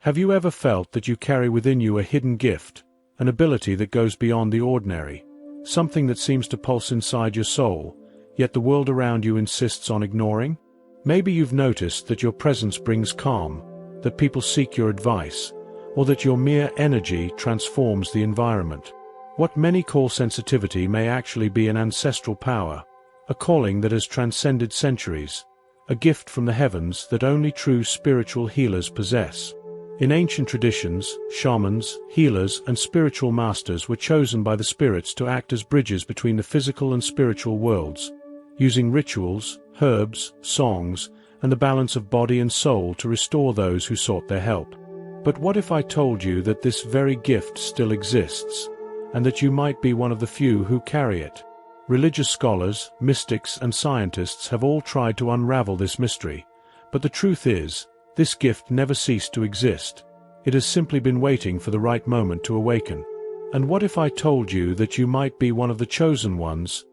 Have you ever felt that you carry within you a hidden gift, an ability that goes beyond the ordinary, something that seems to pulse inside your soul, yet the world around you insists on ignoring? Maybe you've noticed that your presence brings calm, that people seek your advice, or that your mere energy transforms the environment. What many call sensitivity may actually be an ancestral power, a calling that has transcended centuries, a gift from the heavens that only true spiritual healers possess. In ancient traditions, shamans, healers, and spiritual masters were chosen by the spirits to act as bridges between the physical and spiritual worlds, using rituals, herbs, songs, and the balance of body and soul to restore those who sought their help. But what if I told you that this very gift still exists, and that you might be one of the few who carry it? Religious scholars, mystics, and scientists have all tried to unravel this mystery, but the truth is, this gift never ceased to exist. It has simply been waiting for the right moment to awaken. And what if I told you that you might be one of the chosen ones,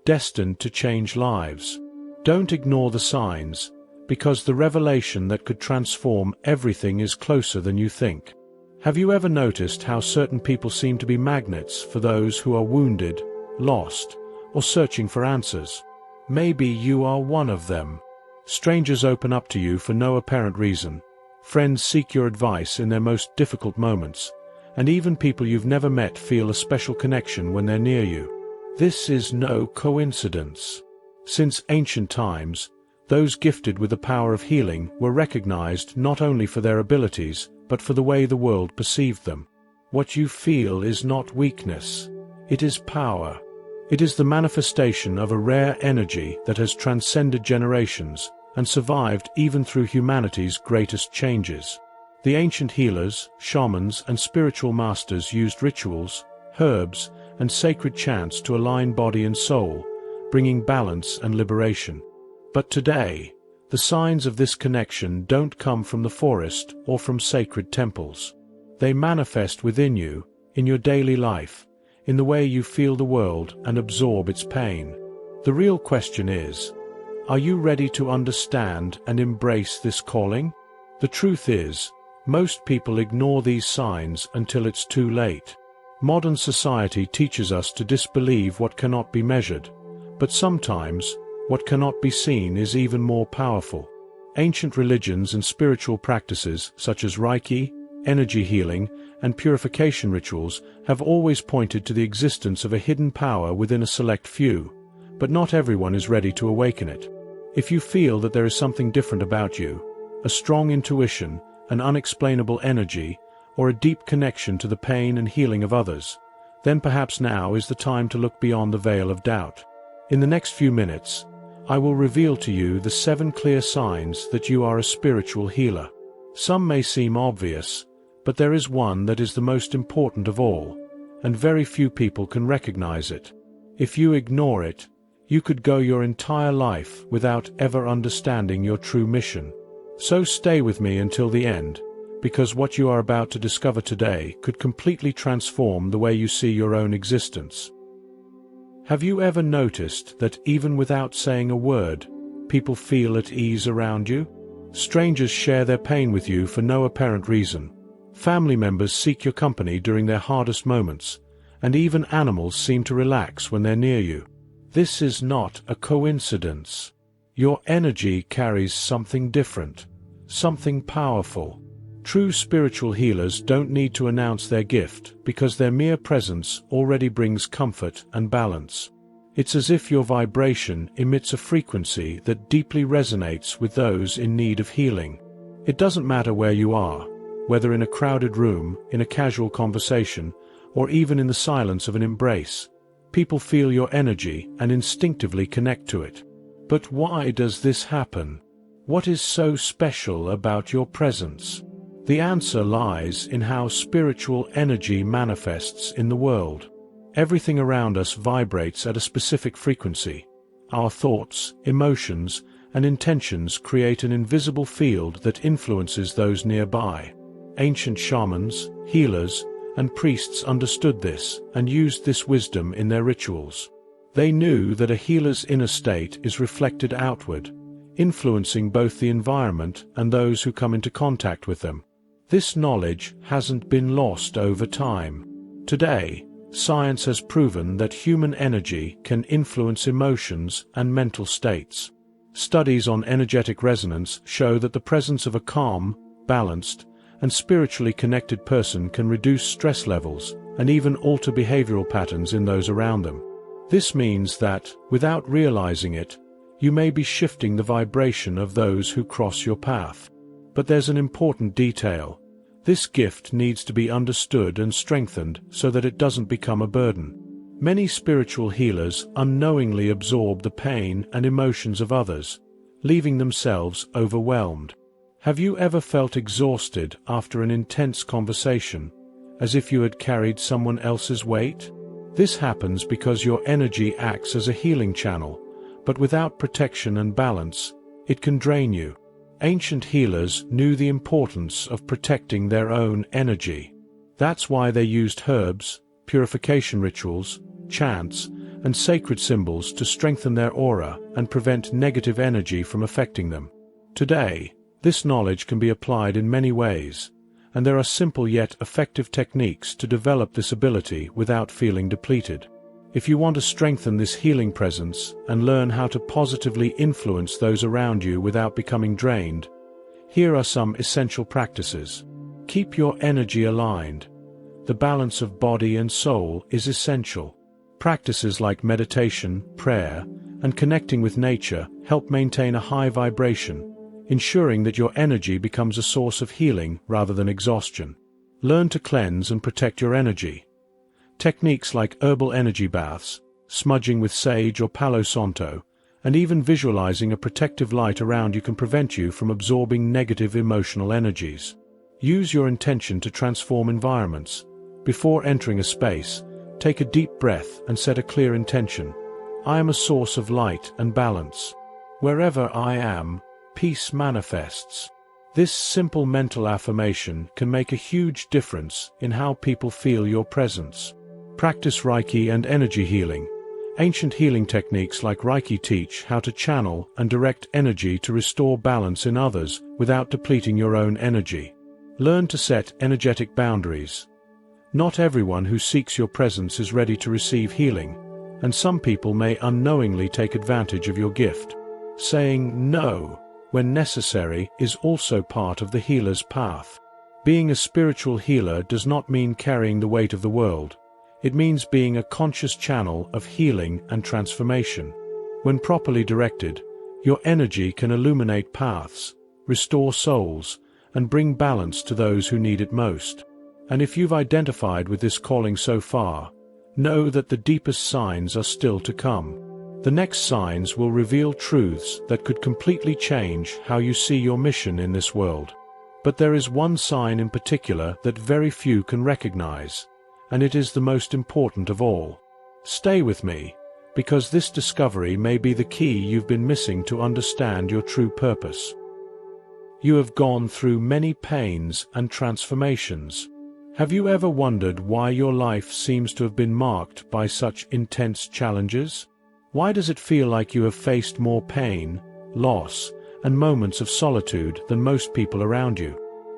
destined to change lives? Don't ignore the signs, because the revelation that could transform everything is closer than you think. Have you ever noticed how certain people seem to be magnets for those who are wounded, lost, or searching for answers? Maybe you are one of them. Strangers open up to you for no apparent reason. Friends seek your advice in their most difficult moments, and even people you've never met feel a special connection when they're near you. This is no coincidence. Since ancient times, those gifted with the power of healing were recognized not only for their abilities, but for the way the world perceived them. What you feel is not weakness. It is power. It is the manifestation of a rare energy that has transcended generations and survived even through humanity's greatest changes. The ancient healers, shamans, and spiritual masters used rituals, herbs, and sacred chants to align body and soul, bringing balance and liberation. But today, the signs of this connection don't come from the forest or from sacred temples. They manifest within you, in your daily life, in the way you feel the world and absorb its pain. The real question is, are you ready to understand and embrace this calling? The truth is, most people ignore these signs until it's too late. Modern society teaches us to disbelieve what cannot be measured, but sometimes, what cannot be seen is even more powerful. Ancient religions and spiritual practices such as Reiki, energy healing, and purification rituals have always pointed to the existence of a hidden power within a select few, but not everyone is ready to awaken it. If you feel that there is something different about you, a strong intuition, an unexplainable energy, or a deep connection to the pain and healing of others, then perhaps now is the time to look beyond the veil of doubt. In the next few minutes, I will reveal to you the 7 clear signs that you are a spiritual healer. Some may seem obvious, but there is one that is the most important of all, and very few people can recognize it. If you ignore it, you could go your entire life without ever understanding your true mission. So stay with me until the end, because what you are about to discover today could completely transform the way you see your own existence. Have you ever noticed that even without saying a word, people feel at ease around you? Strangers share their pain with you for no apparent reason. Family members seek your company during their hardest moments, and even animals seem to relax when they're near you. This is not a coincidence. Your energy carries something different, something powerful. True spiritual healers don't need to announce their gift because their mere presence already brings comfort and balance. It's as if your vibration emits a frequency that deeply resonates with those in need of healing. It doesn't matter where you are, whether in a crowded room, in a casual conversation, or even in the silence of an embrace. People feel your energy and instinctively connect to it. But why does this happen? What is so special about your presence? The answer lies in how spiritual energy manifests in the world. Everything around us vibrates at a specific frequency. Our thoughts, emotions, and intentions create an invisible field that influences those nearby. Ancient shamans, healers, and priests understood this and used this wisdom in their rituals. They knew that a healer's inner state is reflected outward, influencing both the environment and those who come into contact with them. This knowledge hasn't been lost over time. Today, science has proven that human energy can influence emotions and mental states. Studies on energetic resonance show that the presence of a calm, balanced, and spiritually connected person can reduce stress levels and even alter behavioral patterns in those around them. This means that, without realizing it, you may be shifting the vibration of those who cross your path. But there's an important detail. This gift needs to be understood and strengthened so that it doesn't become a burden. Many spiritual healers unknowingly absorb the pain and emotions of others, leaving themselves overwhelmed. Have you ever felt exhausted after an intense conversation, as if you had carried someone else's weight? This happens because your energy acts as a healing channel, but without protection and balance, it can drain you. Ancient healers knew the importance of protecting their own energy. That's why they used herbs, purification rituals, chants, and sacred symbols to strengthen their aura and prevent negative energy from affecting them. Today, this knowledge can be applied in many ways, and there are simple yet effective techniques to develop this ability without feeling depleted. If you want to strengthen this healing presence and learn how to positively influence those around you without becoming drained, here are some essential practices. Keep your energy aligned. The balance of body and soul is essential. Practices like meditation, prayer, and connecting with nature help maintain a high vibration, ensuring that your energy becomes a source of healing rather than exhaustion. Learn to cleanse and protect your energy. Techniques like herbal energy baths, smudging with sage or Palo Santo, and even visualizing a protective light around you can prevent you from absorbing negative emotional energies. Use your intention to transform environments. Before entering a space, take a deep breath and set a clear intention. I am a source of light and balance. Wherever I am, peace manifests. This simple mental affirmation can make a huge difference in how people feel your presence. Practice Reiki and energy healing. Ancient healing techniques like Reiki teach how to channel and direct energy to restore balance in others without depleting your own energy. Learn to set energetic boundaries. Not everyone who seeks your presence is ready to receive healing, and some people may unknowingly take advantage of your gift. Saying no when necessary is also part of the healer's path. Being a spiritual healer does not mean carrying the weight of the world. It means being a conscious channel of healing and transformation. When properly directed, your energy can illuminate paths, restore souls, and bring balance to those who need it most. And if you've identified with this calling so far, know that the deepest signs are still to come. The next signs will reveal truths that could completely change how you see your mission in this world. But there is one sign in particular that very few can recognize, and it is the most important of all. Stay with me, because this discovery may be the key you've been missing to understand your true purpose. You have gone through many pains and transformations. Have you ever wondered why your life seems to have been marked by such intense challenges? Why does it feel like you have faced more pain, loss, and moments of solitude than most people around you?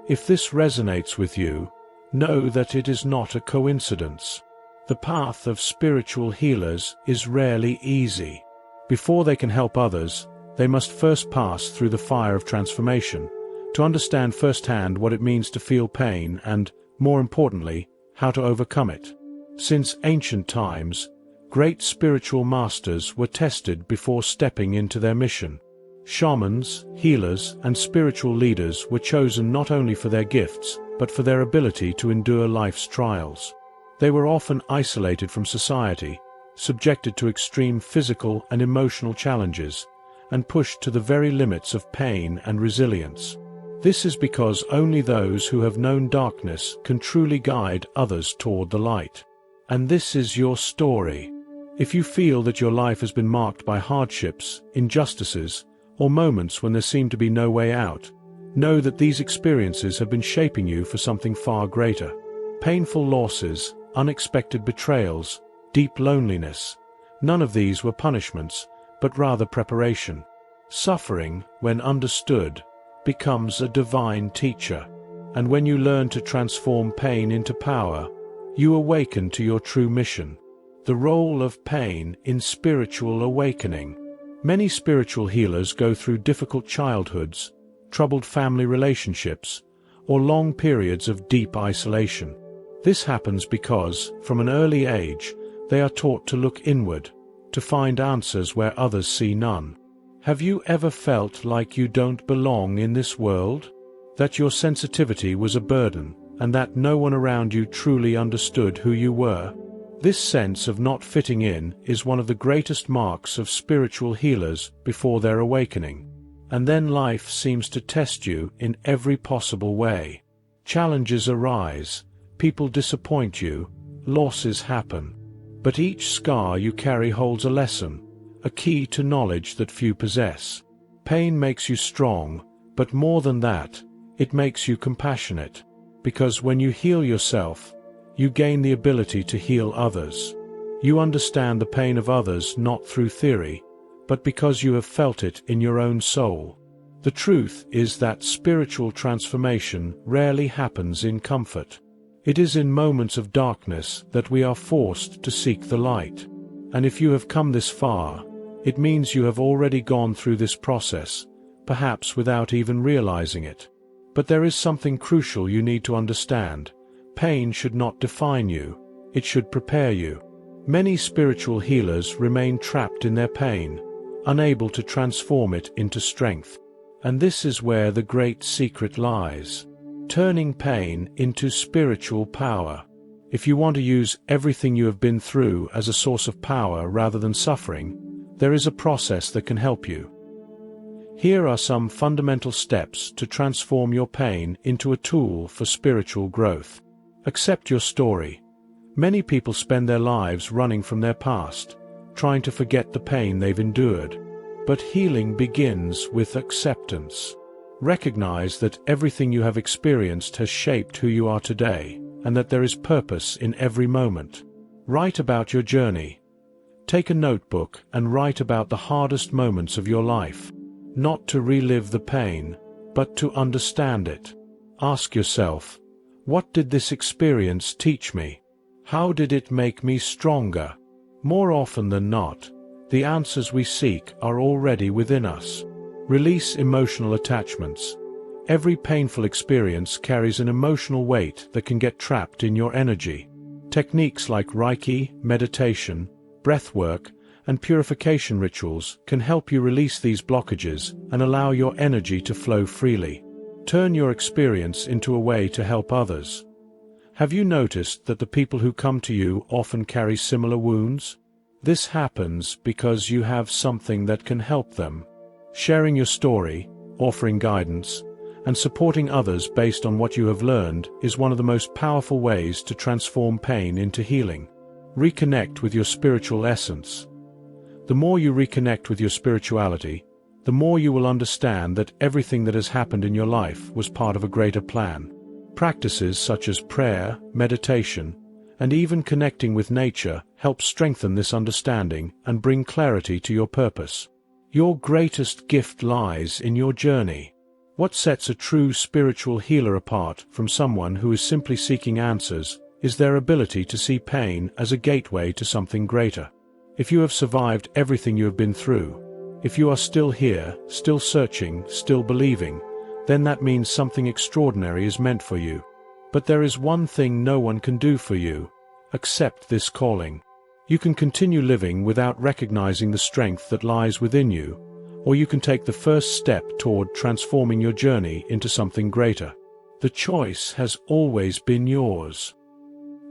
If this resonates with you, know that it is not a coincidence. The path of spiritual healers is rarely easy. Before they can help others, they must first pass through the fire of transformation, to understand firsthand what it means to feel pain and, more importantly, how to overcome it. Since ancient times, great spiritual masters were tested before stepping into their mission. Shamans, healers, and spiritual leaders were chosen not only for their gifts, but for their ability to endure life's trials. They were often isolated from society, subjected to extreme physical and emotional challenges, and pushed to the very limits of pain and resilience. This is because only those who have known darkness can truly guide others toward the light. And this is your story. If you feel that your life has been marked by hardships, injustices, or moments when there seemed to be no way out, know that these experiences have been shaping you for something far greater. Painful losses, unexpected betrayals, deep loneliness, none of these were punishments, but rather preparation. Suffering, when understood, becomes a divine teacher. And when you learn to transform pain into power, you awaken to your true mission. The role of pain in spiritual awakening. Many spiritual healers go through difficult childhoods, troubled family relationships, or long periods of deep isolation. This happens because, from an early age, they are taught to look inward, to find answers where others see none. Have you ever felt like you don't belong in this world? That your sensitivity was a burden, and that no one around you truly understood who you were? This sense of not fitting in is one of the greatest marks of spiritual healers before their awakening. And then life seems to test you in every possible way. Challenges arise, people disappoint you, losses happen. But each scar you carry holds a lesson, a key to knowledge that few possess. Pain makes you strong, but more than that, it makes you compassionate. Because when you heal yourself, you gain the ability to heal others. You understand the pain of others not through theory, but because you have felt it in your own soul. The truth is that spiritual transformation rarely happens in comfort. It is in moments of darkness that we are forced to seek the light. And if you have come this far, it means you have already gone through this process, perhaps without even realizing it. But there is something crucial you need to understand. Pain should not define you, it should prepare you. Many spiritual healers remain trapped in their pain, unable to transform it into strength. And this is where the great secret lies. Turning pain into spiritual power. If you want to use everything you have been through as a source of power rather than suffering, there is a process that can help you. Here are some fundamental steps to transform your pain into a tool for spiritual growth. Accept your story. Many people spend their lives running from their past, trying to forget the pain they've endured. But healing begins with acceptance. Recognize that everything you have experienced has shaped who you are today, and that there is purpose in every moment. Write about your journey. Take a notebook and write about the hardest moments of your life. Not to relive the pain, but to understand it. Ask yourself, what did this experience teach me? How did it make me stronger? More often than not, the answers we seek are already within us. Release emotional attachments. Every painful experience carries an emotional weight that can get trapped in your energy. Techniques like Reiki, meditation, breath work, and purification rituals can help you release these blockages and allow your energy to flow freely. Turn your experience into a way to help others. Have you noticed that the people who come to you often carry similar wounds? This happens because you have something that can help them. Sharing your story, offering guidance, and supporting others based on what you have learned is one of the most powerful ways to transform pain into healing. Reconnect with your spiritual essence. The more you reconnect with your spirituality, the more you will understand that everything that has happened in your life was part of a greater plan. Practices such as prayer, meditation, and even connecting with nature help strengthen this understanding and bring clarity to your purpose. Your greatest gift lies in your journey. What sets a true spiritual healer apart from someone who is simply seeking answers is their ability to see pain as a gateway to something greater. If you have survived everything you have been through, if you are still here, still searching, still believing, then that means something extraordinary is meant for you. But there is one thing no one can do for you. Accept this calling. You can continue living without recognizing the strength that lies within you, or you can take the first step toward transforming your journey into something greater. The choice has always been yours.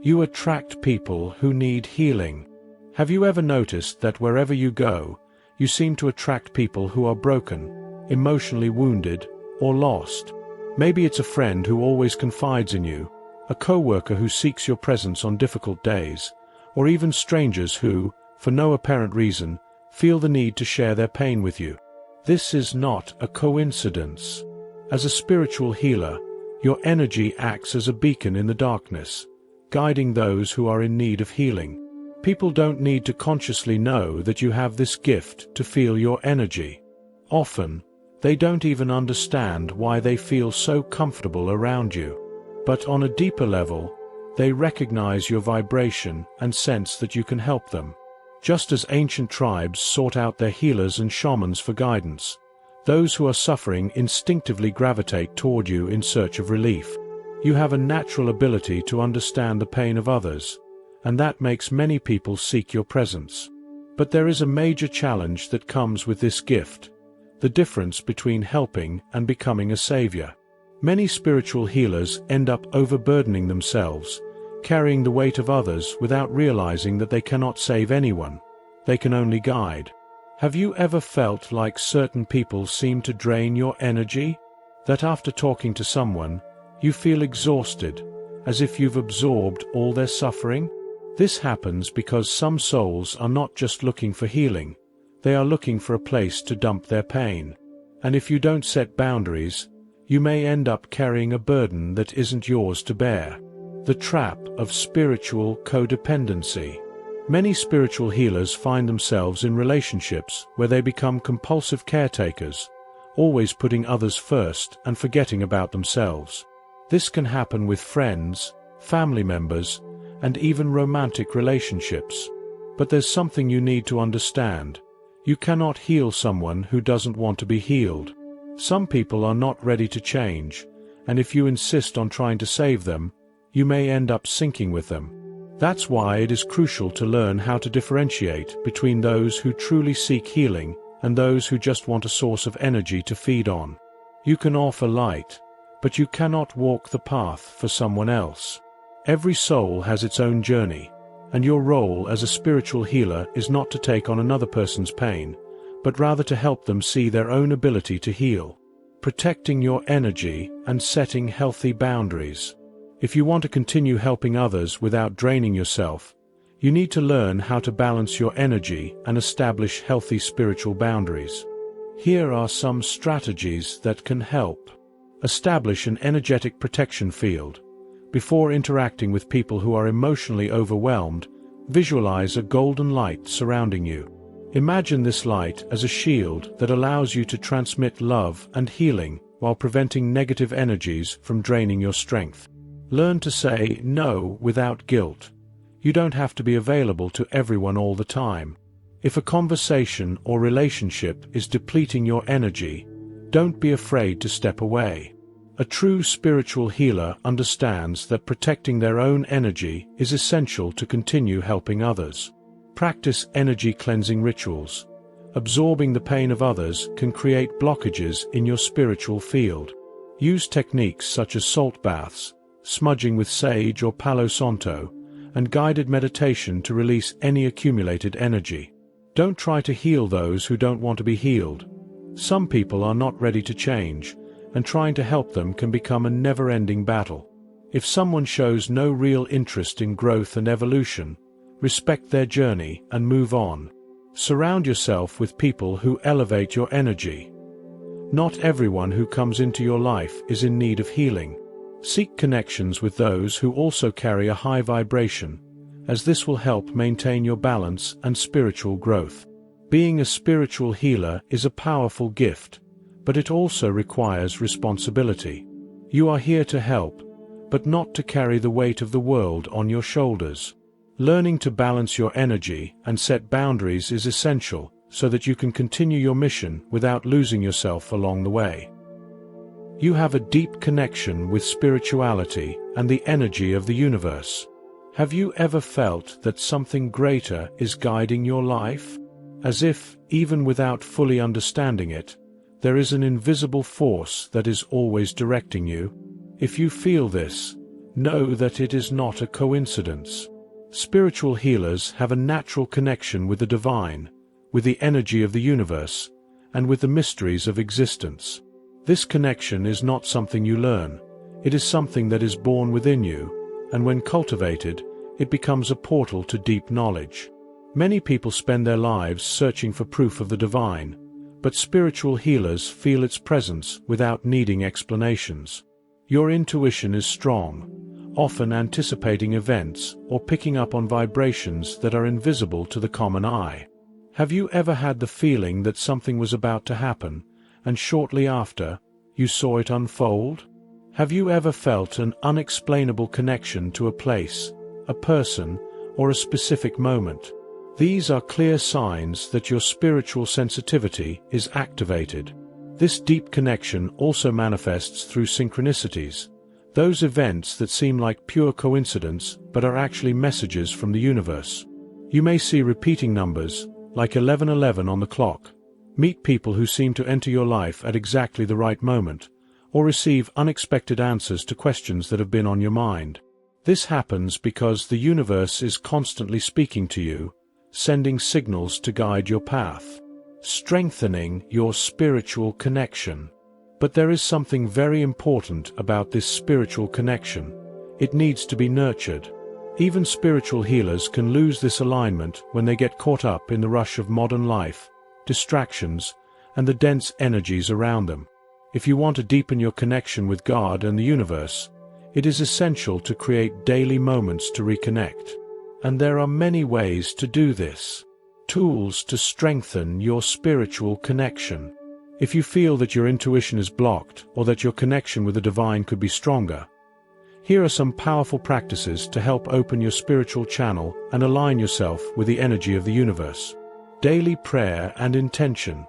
You attract people who need healing. Have you ever noticed that wherever you go, you seem to attract people who are broken, emotionally wounded, or lost? Maybe it's a friend who always confides in you, a coworker who seeks your presence on difficult days, or even strangers who, for no apparent reason, feel the need to share their pain with you. This is not a coincidence. As a spiritual healer, your energy acts as a beacon in the darkness, guiding those who are in need of healing. People don't need to consciously know that you have this gift to feel your energy. Often, They don't even understand why they feel so comfortable around you. But on a deeper level, they recognize your vibration and sense that you can help them. Just as ancient tribes sought out their healers and shamans for guidance, those who are suffering instinctively gravitate toward you in search of relief. You have a natural ability to understand the pain of others, and that makes many people seek your presence. But there is a major challenge that comes with this gift: the difference between helping and becoming a savior. Many spiritual healers end up overburdening themselves, carrying the weight of others without realizing that they cannot save anyone. They can only guide. Have you ever felt like certain people seem to drain your energy? That after talking to someone, you feel exhausted, as if you've absorbed all their suffering? This happens because some souls are not just looking for healing, they are looking for a place to dump their pain. And if you don't set boundaries, you may end up carrying a burden that isn't yours to bear. The trap of spiritual codependency. Many spiritual healers find themselves in relationships where they become compulsive caretakers, always putting others first and forgetting about themselves. This can happen with friends, family members, and even romantic relationships. But there's something you need to understand. You cannot heal someone who doesn't want to be healed. Some people are not ready to change, and if you insist on trying to save them, you may end up sinking with them. That's why it is crucial to learn how to differentiate between those who truly seek healing and those who just want a source of energy to feed on. You can offer light, but you cannot walk the path for someone else. Every soul has its own journey, and your role as a spiritual healer is not to take on another person's pain, but rather to help them see their own ability to heal, protecting your energy and setting healthy boundaries. If you want to continue helping others without draining yourself, you need to learn how to balance your energy and establish healthy spiritual boundaries. Here are some strategies that can help. Establish an energetic protection field. Before interacting with people who are emotionally overwhelmed, visualize a golden light surrounding you. Imagine this light as a shield that allows you to transmit love and healing while preventing negative energies from draining your strength. Learn to say no without guilt. You don't have to be available to everyone all the time. If a conversation or relationship is depleting your energy, don't be afraid to step away. A true spiritual healer understands that protecting their own energy is essential to continue helping others. Practice energy cleansing rituals. Absorbing the pain of others can create blockages in your spiritual field. Use techniques such as salt baths, smudging with sage or Palo Santo, and guided meditation to release any accumulated energy. Don't try to heal those who don't want to be healed. Some people are not ready to change, and trying to help them can become a never-ending battle. If someone shows no real interest in growth and evolution, respect their journey and move on. Surround yourself with people who elevate your energy. Not everyone who comes into your life is in need of healing. Seek connections with those who also carry a high vibration, as this will help maintain your balance and spiritual growth. Being a spiritual healer is a powerful gift, but it also requires responsibility. You are here to help, but not to carry the weight of the world on your shoulders. Learning to balance your energy and set boundaries is essential so that you can continue your mission without losing yourself along the way. You have a deep connection with spirituality and the energy of the universe. Have you ever felt that something greater is guiding your life? As if, even without fully understanding it, there is an invisible force that is always directing you? If you feel this, know that it is not a coincidence. Spiritual healers have a natural connection with the divine, with the energy of the universe, and with the mysteries of existence. This connection is not something you learn. It is something that is born within you, and when cultivated, it becomes a portal to deep knowledge. Many people spend their lives searching for proof of the divine, but spiritual healers feel its presence without needing explanations. Your intuition is strong, often anticipating events or picking up on vibrations that are invisible to the common eye. Have you ever had the feeling that something was about to happen, and shortly after, you saw it unfold? Have you ever felt an unexplainable connection to a place, a person, or a specific moment? These are clear signs that your spiritual sensitivity is activated. This deep connection also manifests through synchronicities, those events that seem like pure coincidence but are actually messages from the universe. You may see repeating numbers, like 1111 on the clock, meet people who seem to enter your life at exactly the right moment, or receive unexpected answers to questions that have been on your mind. This happens because the universe is constantly speaking to you, sending signals to guide your path, strengthening your spiritual connection. But there is something very important about this spiritual connection. It needs to be nurtured. Even spiritual healers can lose this alignment when they get caught up in the rush of modern life, distractions, and the dense energies around them. If you want to deepen your connection with God and the universe, it is essential to create daily moments to reconnect. And there are many ways to do this. Tools to strengthen your spiritual connection. If you feel that your intuition is blocked or that your connection with the divine could be stronger, here are some powerful practices to help open your spiritual channel and align yourself with the energy of the universe. Daily prayer and intention.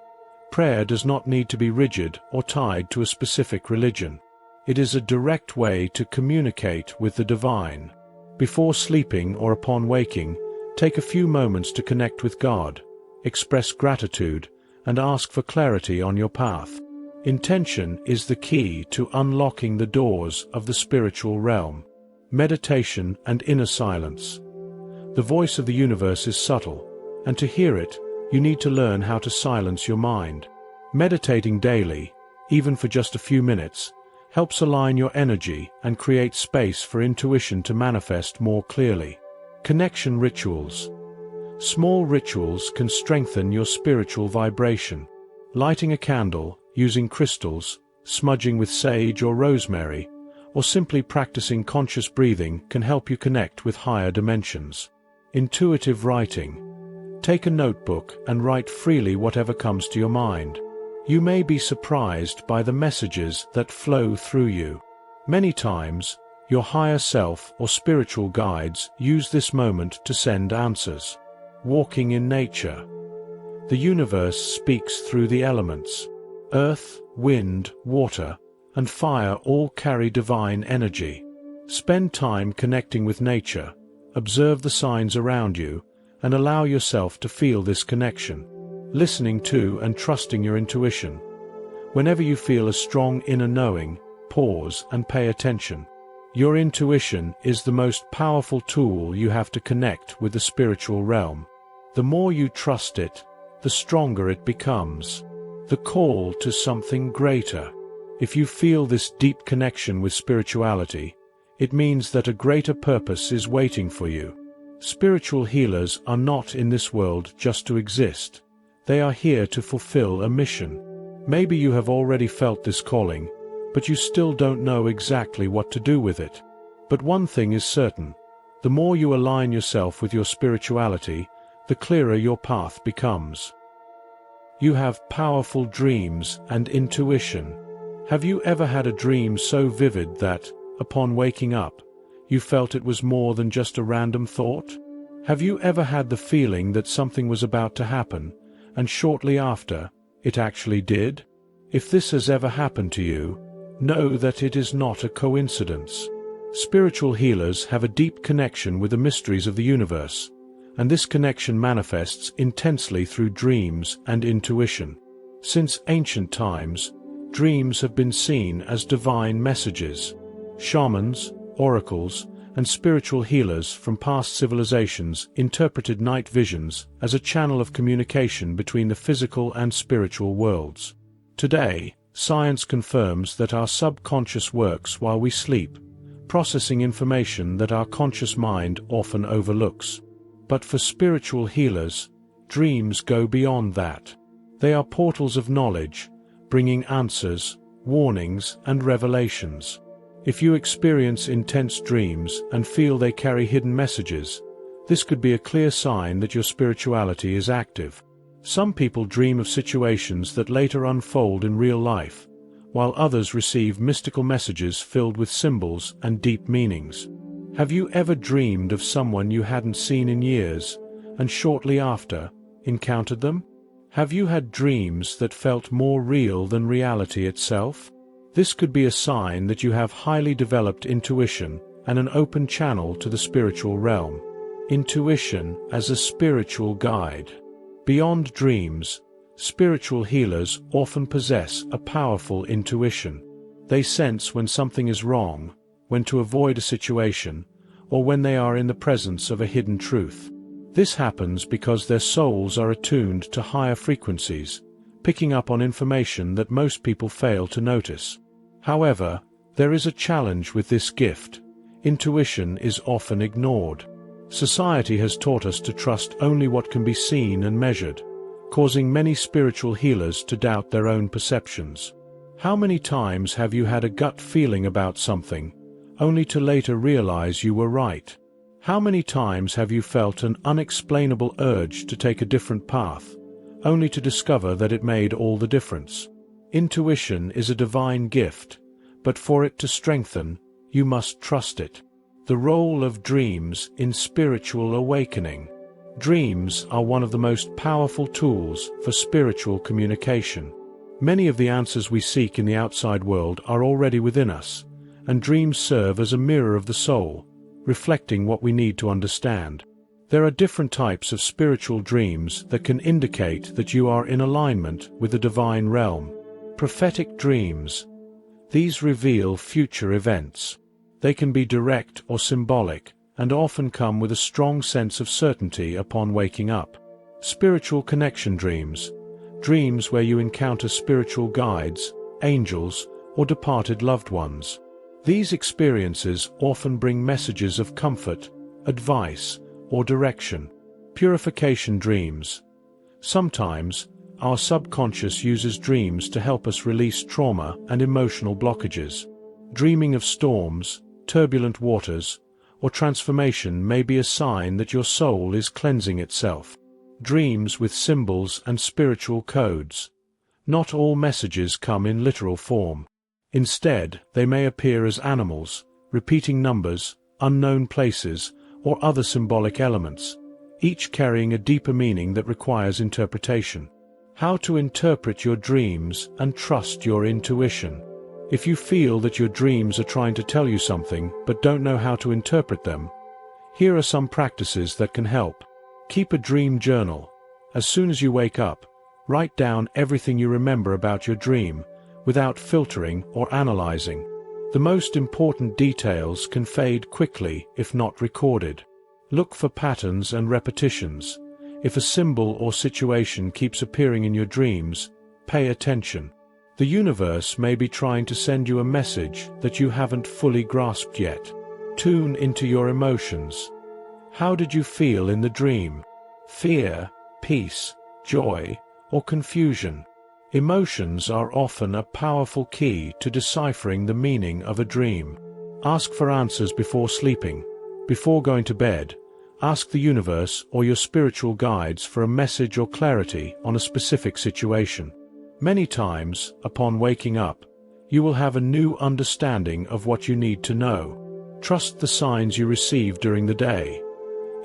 Prayer does not need to be rigid or tied to a specific religion. It is a direct way to communicate with the divine. Before sleeping or upon waking, take a few moments to connect with God, express gratitude, and ask for clarity on your path. Intention is the key to unlocking the doors of the spiritual realm. Meditation and inner silence. The voice of the universe is subtle, and to hear it, you need to learn how to silence your mind. Meditating daily, even for just a few minutes, helps align your energy and create space for intuition to manifest more clearly. Connection rituals. Small rituals can strengthen your spiritual vibration. Lighting a candle, using crystals, smudging with sage or rosemary, or simply practicing conscious breathing can help you connect with higher dimensions. Intuitive writing. Take a notebook and write freely whatever comes to your mind. You may be surprised by the messages that flow through you. Many times, your higher self or spiritual guides use this moment to send answers. Walking in nature. The universe speaks through the elements. Earth, wind, water, and fire all carry divine energy. Spend time connecting with nature, observe the signs around you, and allow yourself to feel this connection. Listening to and trusting your intuition. Whenever you feel a strong inner knowing, pause and pay attention. Your intuition is the most powerful tool you have to connect with the spiritual realm. The more you trust it, the stronger it becomes. The call to something greater. If you feel this deep connection with spirituality, it means that a greater purpose is waiting for you. Spiritual healers are not in this world just to exist. They are here to fulfill a mission. Maybe you have already felt this calling, but you still don't know exactly what to do with it. But one thing is certain. The more you align yourself with your spirituality, the clearer your path becomes. You have powerful dreams and intuition. Have you ever had a dream so vivid that, upon waking up, you felt it was more than just a random thought? Have you ever had the feeling that something was about to happen, and shortly after, it actually did? If this has ever happened to you, know that it is not a coincidence. Spiritual healers have a deep connection with the mysteries of the universe, and this connection manifests intensely through dreams and intuition. Since ancient times, dreams have been seen as divine messages. Shamans, oracles, and spiritual healers from past civilizations interpreted night visions as a channel of communication between the physical and spiritual worlds. Today, science confirms that our subconscious works while we sleep, processing information that our conscious mind often overlooks. But for spiritual healers, dreams go beyond that. They are portals of knowledge, bringing answers, warnings, and revelations. If you experience intense dreams and feel they carry hidden messages, this could be a clear sign that your spirituality is active. Some people dream of situations that later unfold in real life, while others receive mystical messages filled with symbols and deep meanings. Have you ever dreamed of someone you hadn't seen in years, and shortly after, encountered them? Have you had dreams that felt more real than reality itself? This could be a sign that you have highly developed intuition and an open channel to the spiritual realm. Intuition as a spiritual guide. Beyond dreams, spiritual healers often possess a powerful intuition. They sense when something is wrong, when to avoid a situation, or when they are in the presence of a hidden truth. This happens because their souls are attuned to higher frequencies, picking up on information that most people fail to notice. However, there is a challenge with this gift. Intuition is often ignored. Society has taught us to trust only what can be seen and measured, causing many spiritual healers to doubt their own perceptions. How many times have you had a gut feeling about something, only to later realize you were right? How many times have you felt an unexplainable urge to take a different path, only to discover that it made all the difference? Intuition is a divine gift, but for it to strengthen, you must trust it. The role of dreams in spiritual awakening. Dreams are one of the most powerful tools for spiritual communication. Many of the answers we seek in the outside world are already within us, and dreams serve as a mirror of the soul, reflecting what we need to understand. There are different types of spiritual dreams that can indicate that you are in alignment with the divine realm. Prophetic dreams. These reveal future events. They can be direct or symbolic, and often come with a strong sense of certainty upon waking up. Spiritual connection dreams. Dreams where you encounter spiritual guides, angels, or departed loved ones. These experiences often bring messages of comfort, advice, or direction. Purification dreams. Sometimes, our subconscious uses dreams to help us release trauma and emotional blockages. Dreaming of storms, turbulent waters, or transformation may be a sign that your soul is cleansing itself. Dreams with symbols and spiritual codes. Not all messages come in literal form. Instead, they may appear as animals, repeating numbers, unknown places, or other symbolic elements, each carrying a deeper meaning that requires interpretation. How to interpret your dreams and trust your intuition. If you feel that your dreams are trying to tell you something but don't know how to interpret them, here are some practices that can help. Keep a dream journal. As soon as you wake up, write down everything you remember about your dream, without filtering or analyzing. The most important details can fade quickly if not recorded. Look for patterns and repetitions. If a symbol or situation keeps appearing in your dreams, pay attention. The universe may be trying to send you a message that you haven't fully grasped yet. Tune into your emotions. How did you feel in the dream? Fear, peace, joy, or confusion? Emotions are often a powerful key to deciphering the meaning of a dream. Ask for answers before sleeping. Before going to bed, ask the universe or your spiritual guides for a message or clarity on a specific situation. Many times, upon waking up, you will have a new understanding of what you need to know. Trust the signs you receive during the day.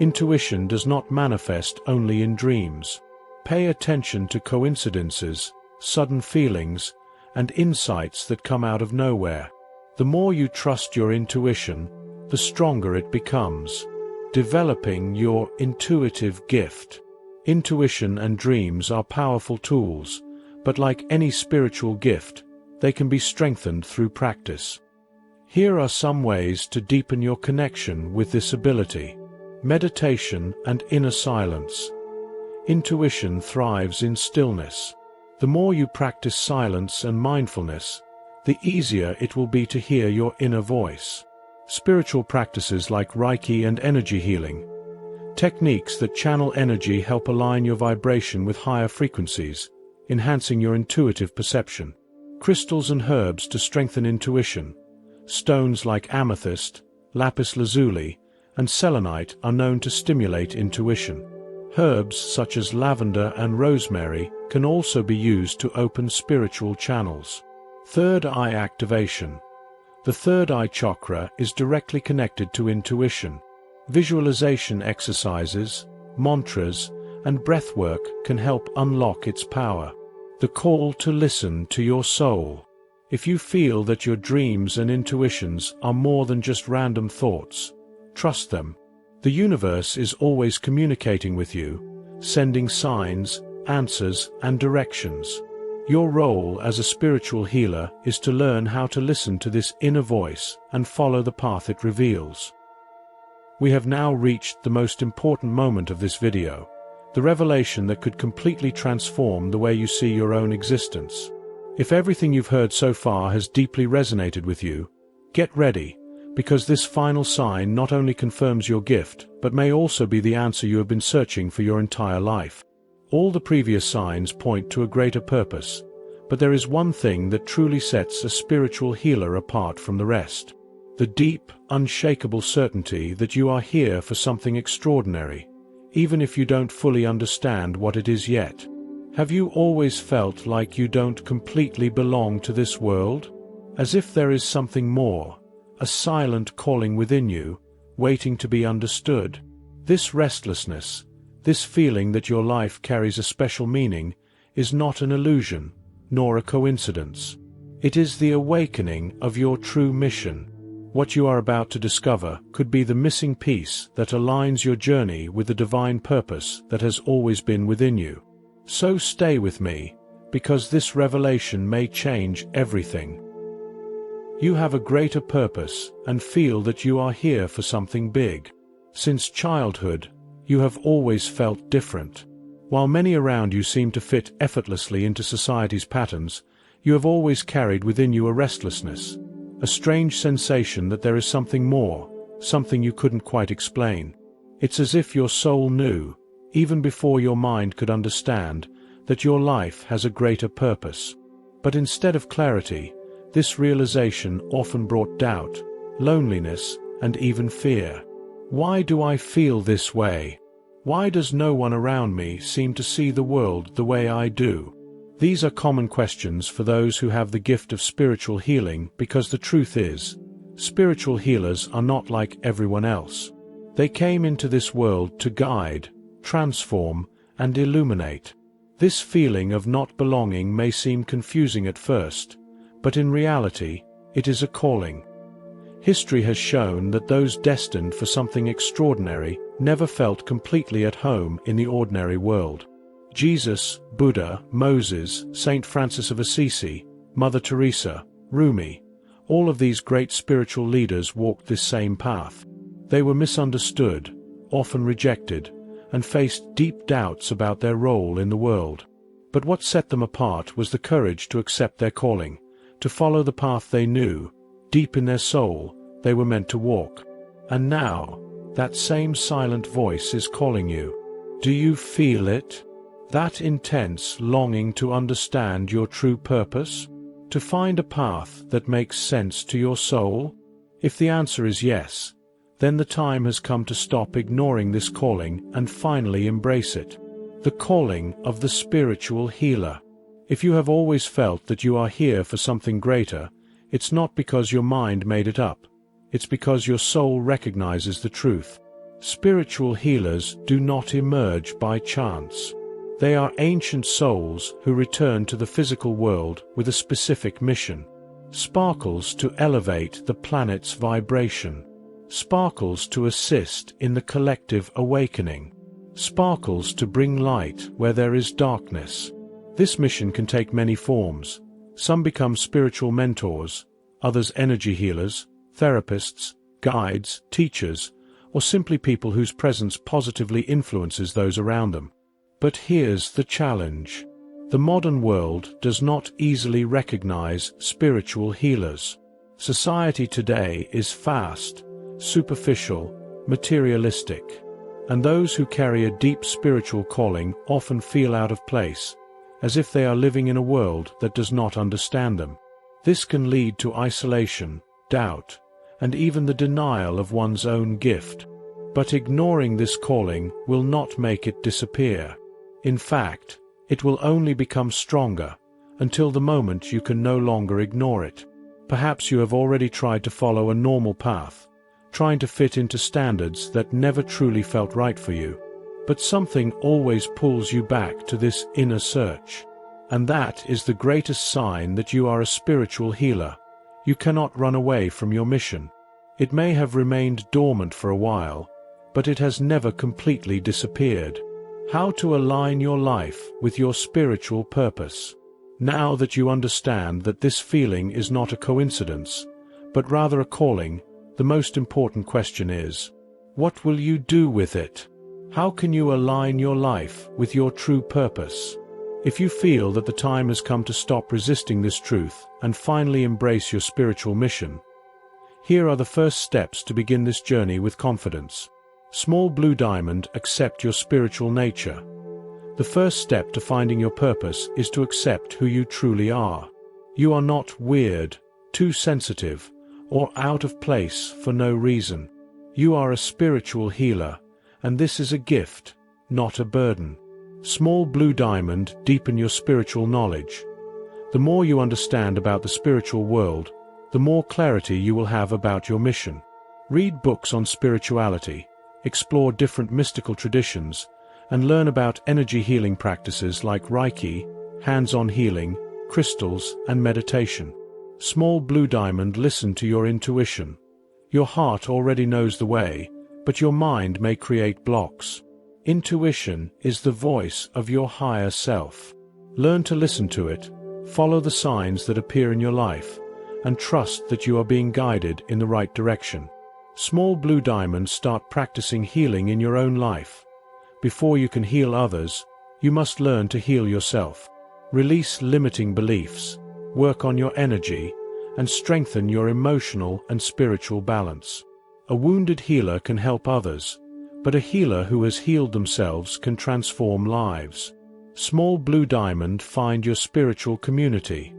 Intuition does not manifest only in dreams. Pay attention to coincidences, sudden feelings, and insights that come out of nowhere. The more you trust your intuition, the stronger it becomes. Developing your intuitive gift. Intuition and dreams are powerful tools, but like any spiritual gift, they can be strengthened through practice. Here are some ways to deepen your connection with this ability. Meditation and inner silence. Intuition thrives in stillness. The more you practice silence and mindfulness, the easier it will be to hear your inner voice. Spiritual practices like Reiki and energy healing. Techniques that channel energy help align your vibration with higher frequencies, enhancing your intuitive perception. Crystals and herbs to strengthen intuition. Stones like amethyst, lapis lazuli, and selenite are known to stimulate intuition. Herbs such as lavender and rosemary can also be used to open spiritual channels. Third eye activation. The third eye chakra is directly connected to intuition. Visualization exercises, mantras, and breathwork can help unlock its power. The call to listen to your soul. If you feel that your dreams and intuitions are more than just random thoughts, trust them. The universe is always communicating with you, sending signs, answers, and directions. Your role as a spiritual healer is to learn how to listen to this inner voice and follow the path it reveals. We have now reached the most important moment of this video, the revelation that could completely transform the way you see your own existence. If everything you've heard so far has deeply resonated with you, get ready, because this final sign not only confirms your gift, but may also be the answer you have been searching for your entire life. All the previous signs point to a greater purpose, but there is one thing that truly sets a spiritual healer apart from the rest. The deep, unshakable certainty that you are here for something extraordinary, even if you don't fully understand what it is yet. Have you always felt like you don't completely belong to this world? As if there is something more, a silent calling within you, waiting to be understood? This restlessness, this feeling that your life carries a special meaning, is not an illusion, nor a coincidence. It is the awakening of your true mission. What you are about to discover could be the missing piece that aligns your journey with the divine purpose that has always been within you. So stay with me, because this revelation may change everything. You have a greater purpose and feel that you are here for something big. Since childhood, you have always felt different. While many around you seem to fit effortlessly into society's patterns, you have always carried within you a restlessness, a strange sensation that there is something more, something you couldn't quite explain. It's as if your soul knew, even before your mind could understand, that your life has a greater purpose. But instead of clarity, this realization often brought doubt, loneliness, and even fear. Why do I feel this way? Why does no one around me seem to see the world the way I do? These are common questions for those who have the gift of spiritual healing, because the truth is, spiritual healers are not like everyone else. They came into this world to guide, transform, and illuminate. This feeling of not belonging may seem confusing at first, but in reality, it is a calling. History has shown that those destined for something extraordinary never felt completely at home in the ordinary world. Jesus, Buddha, Moses, Saint Francis of Assisi, Mother Teresa, Rumi, all of these great spiritual leaders walked this same path. They were misunderstood, often rejected, and faced deep doubts about their role in the world. But what set them apart was the courage to accept their calling, to follow the path they knew, deep in their soul, they were meant to walk. And now, that same silent voice is calling you. Do you feel it? That intense longing to understand your true purpose? To find a path that makes sense to your soul? If the answer is yes, then the time has come to stop ignoring this calling and finally embrace it. The calling of the spiritual healer. If you have always felt that you are here for something greater, it's not because your mind made it up. It's because your soul recognizes the truth. Spiritual healers do not emerge by chance. They are ancient souls who return to the physical world with a specific mission. Sparkles to elevate the planet's vibration. Sparkles to assist in the collective awakening. Sparkles to bring light where there is darkness. This mission can take many forms. Some become spiritual mentors, others energy healers, therapists, guides, teachers, or simply people whose presence positively influences those around them. But here's the challenge. The modern world does not easily recognize spiritual healers. Society today is fast, superficial, materialistic, and those who carry a deep spiritual calling often feel out of place, as if they are living in a world that does not understand them. This can lead to isolation, doubt, and even the denial of one's own gift. But ignoring this calling will not make it disappear. In fact, it will only become stronger, until the moment you can no longer ignore it. Perhaps you have already tried to follow a normal path, trying to fit into standards that never truly felt right for you. But something always pulls you back to this inner search. And that is the greatest sign that you are a spiritual healer. You cannot run away from your mission. It may have remained dormant for a while, but it has never completely disappeared. How to align your life with your spiritual purpose. Now that you understand that this feeling is not a coincidence, but rather a calling, the most important question is, what will you do with it? How can you align your life with your true purpose? If you feel that the time has come to stop resisting this truth and finally embrace your spiritual mission, here are the first steps to begin this journey with confidence. Small blue diamond, accept your spiritual nature. The first step to finding your purpose is to accept who you truly are. You are not weird, too sensitive, or out of place for no reason. You are a spiritual healer, and this is a gift, not a burden. Small blue diamond, deepen your spiritual knowledge. The more you understand about the spiritual world, the more clarity you will have about your mission. Read books on spirituality, explore different mystical traditions, and learn about energy healing practices like Reiki, hands-on healing, crystals, and meditation. Small blue diamond, listen to your intuition. Your heart already knows the way, but your mind may create blocks. Intuition is the voice of your higher self. Learn to listen to it, follow the signs that appear in your life, and trust that you are being guided in the right direction. Small blue diamond, start practicing healing in your own life. Before you can heal others, you must learn to heal yourself. Release limiting beliefs, work on your energy, and strengthen your emotional and spiritual balance. A wounded healer can help others, but a healer who has healed themselves can transform lives. Small blue diamond, find your spiritual community.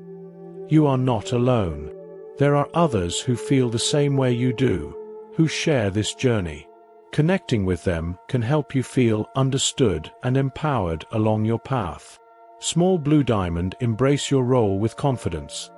You are not alone. There are others who feel the same way you do, who share this journey. Connecting with them can help you feel understood and empowered along your path. Small blue diamond, embrace your role with confidence.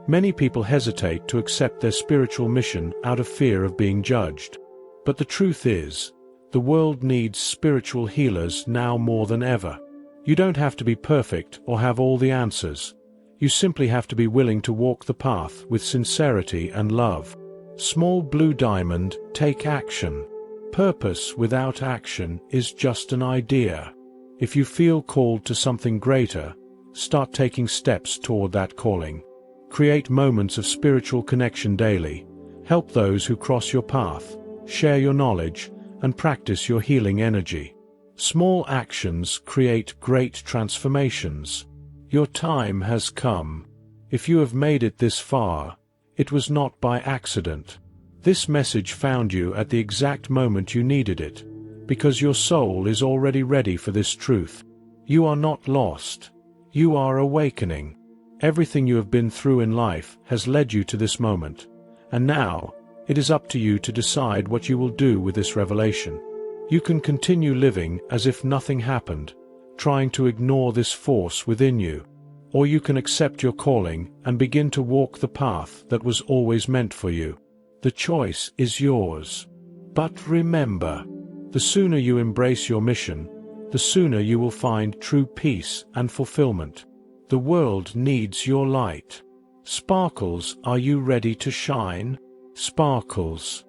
Many people hesitate to accept their spiritual mission out of fear of being judged. But the truth is, the world needs spiritual healers now more than ever. You don't have to be perfect or have all the answers. You simply have to be willing to walk the path with sincerity and love. Small blue diamond, take action. Purpose without action is just an idea. If you feel called to something greater, start taking steps toward that calling. Create moments of spiritual connection daily. Help those who cross your path, share your knowledge, and practice your healing energy. Small actions create great transformations. Your time has come. If you have made it this far, it was not by accident. This message found you at the exact moment you needed it, because your soul is already ready for this truth. You are not lost. You are awakening. Everything you have been through in life has led you to this moment, and now, it is up to you to decide what you will do with this revelation. You can continue living as if nothing happened, trying to ignore this force within you, or you can accept your calling and begin to walk the path that was always meant for you. The choice is yours. But remember, the sooner you embrace your mission, the sooner you will find true peace and fulfillment. The world needs your light. Sparkles, are you ready to shine? Sparkles.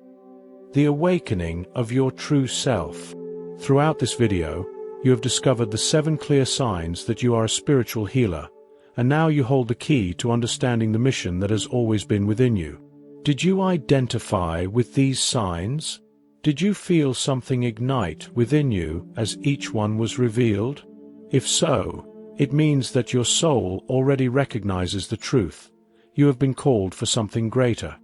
The awakening of your true self. Throughout this video, you have discovered the 7 clear signs that you are a spiritual healer, and now you hold the key to understanding the mission that has always been within you. Did you identify with these signs? Did you feel something ignite within you as each one was revealed? If so, it means that your soul already recognizes the truth. You have been called for something greater.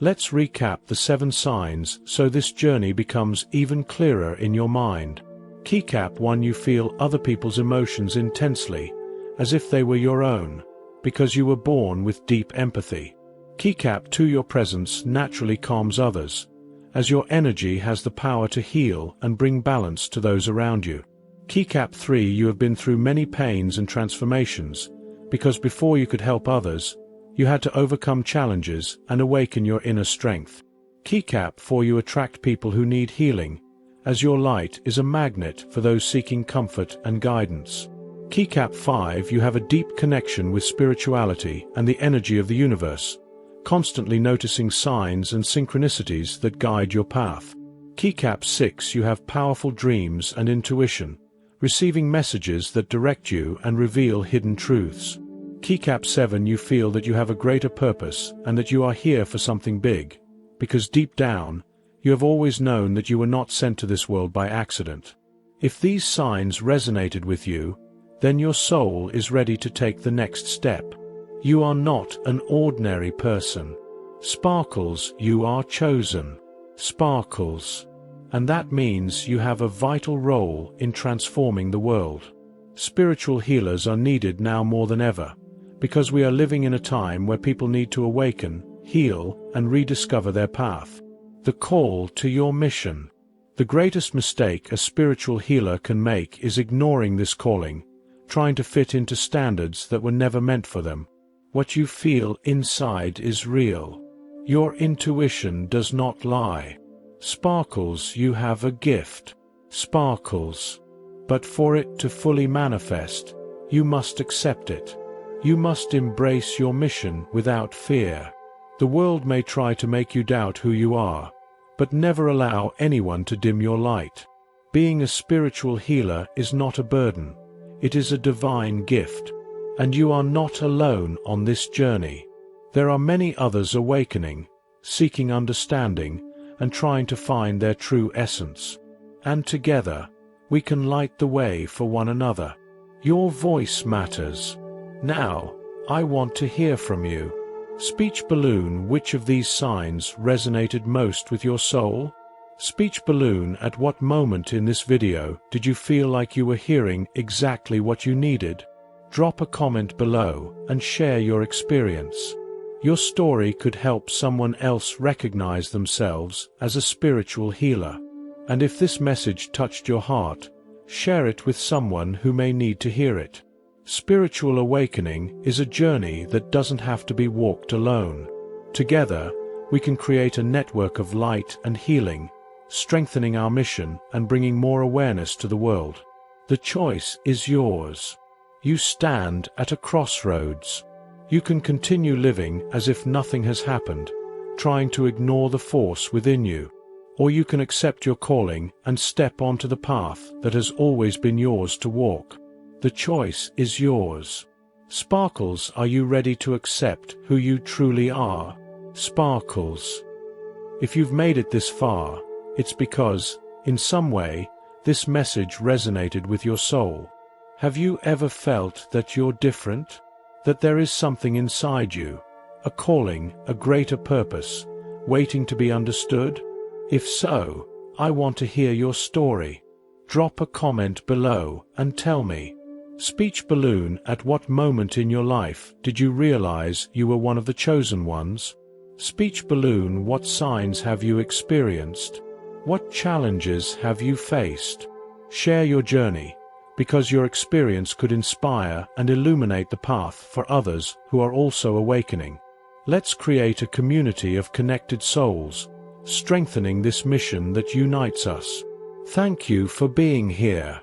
Let's recap the 7 signs so this journey becomes even clearer in your mind. Keycap 1. You feel other people's emotions intensely, as if they were your own, because you were born with deep empathy. Keycap 2. Your presence naturally calms others, as your energy has the power to heal and bring balance to those around you. Keycap 3. You have been through many pains and transformations, because before you could help others, you had to overcome challenges and awaken your inner strength. Keycap 4. You attract people who need healing, as your light is a magnet for those seeking comfort and guidance. Keycap 5. You have a deep connection with spirituality and the energy of the universe, constantly noticing signs and synchronicities that guide your path. Keycap 6. You have powerful dreams and intuition, receiving messages that direct you and reveal hidden truths. Keycap 7. You feel that you have a greater purpose and that you are here for something big, because deep down, you have always known that you were not sent to this world by accident. If these signs resonated with you, then your soul is ready to take the next step. You are not an ordinary person. Sparkles, you are chosen. Sparkles. And that means you have a vital role in transforming the world. Spiritual healers are needed now more than ever, because we are living in a time where people need to awaken, heal, and rediscover their path. The call to your mission. The greatest mistake a spiritual healer can make is ignoring this calling, trying to fit into standards that were never meant for them. What you feel inside is real. Your intuition does not lie. Sparkles, you have a gift. Sparkles. But for it to fully manifest, you must accept it. You must embrace your mission without fear. The world may try to make you doubt who you are, but never allow anyone to dim your light. Being a spiritual healer is not a burden. It is a divine gift. And you are not alone on this journey. There are many others awakening, seeking understanding, and trying to find their true essence. And together, we can light the way for one another. Your voice matters. Now, I want to hear from you. Speech balloon, which of these signs resonated most with your soul? Speech balloon, at what moment in this video did you feel like you were hearing exactly what you needed? Drop a comment below and share your experience. Your story could help someone else recognize themselves as a spiritual healer. And if this message touched your heart, share it with someone who may need to hear it. Spiritual awakening is a journey that doesn't have to be walked alone. Together, we can create a network of light and healing, strengthening our mission and bringing more awareness to the world. The choice is yours. You stand at a crossroads. You can continue living as if nothing has happened, trying to ignore the force within you. Or you can accept your calling and step onto the path that has always been yours to walk. The choice is yours. Sparkles, are you ready to accept who you truly are? Sparkles. If you've made it this far, it's because, in some way, this message resonated with your soul. Have you ever felt that you're different? That there is something inside you, a calling, a greater purpose, waiting to be understood? If so, I want to hear your story. Drop a comment below and tell me. Speech balloon, at what moment in your life did you realize you were one of the chosen ones? Speech balloon, what signs have you experienced? What challenges have you faced? Share your journey, because your experience could inspire and illuminate the path for others who are also awakening. Let's create a community of connected souls, strengthening this mission that unites us. Thank you for being here.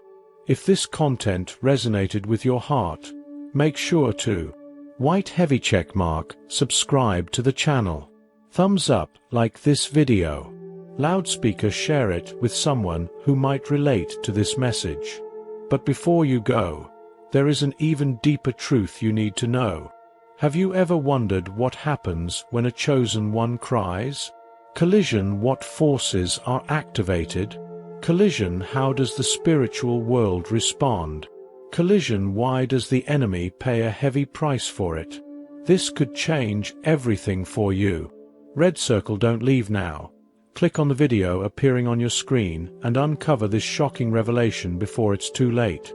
If this content resonated with your heart, make sure to white heavy check mark, subscribe to the channel, thumbs up, like this video, loudspeaker, share it with someone who might relate to this message. But before you go, there is an even deeper truth you need to know. Have you ever wondered what happens when a chosen one cries? Collision, what forces are activated? Collision, how does the spiritual world respond? Collision, why does the enemy pay a heavy price for it? This could change everything for you. Red circle, don't leave now. Click on the video appearing on your screen and uncover this shocking revelation before it's too late.